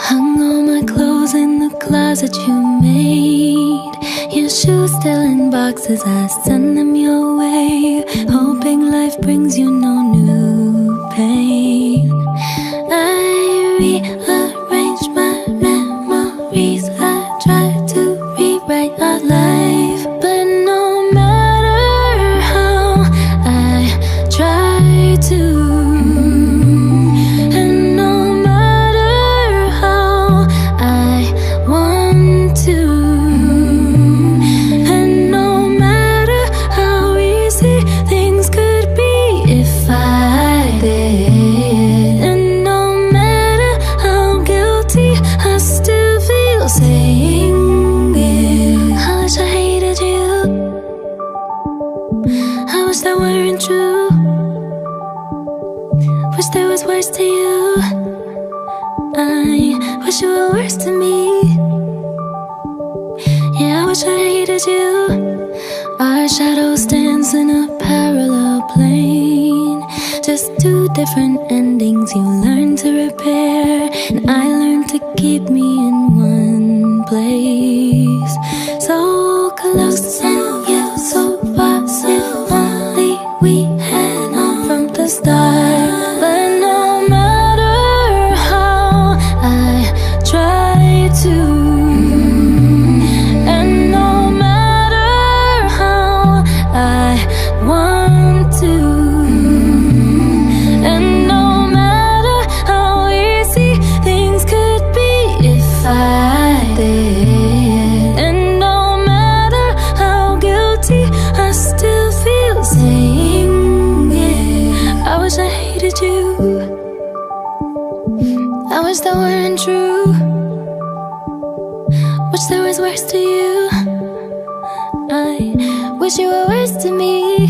Hung all my clothes in the closet you made. Your shoes still in boxes, I send them your way, hoping life brings you no new pain. I rearrange my memories, I try to rewrite our life, but no matter how I try to, that weren't true. Wish there was worse to you. I wish you were worse to me. Yeah, I wish I hated you. Our shadows dance in a parallel plane. Just two different endings you learn to repair, and I learned to keep me in one place. So close and yet so far, if only we had known from the start. But no matter how I try to, and no matter how I want to, and no matter how easy things could be if I did, and no matter how guilty I still feel saying it. I wish I hated you. I wish that weren't true. Wish there was worse to you. I wish you were worse to me.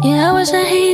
Yeah, I wish I hated you.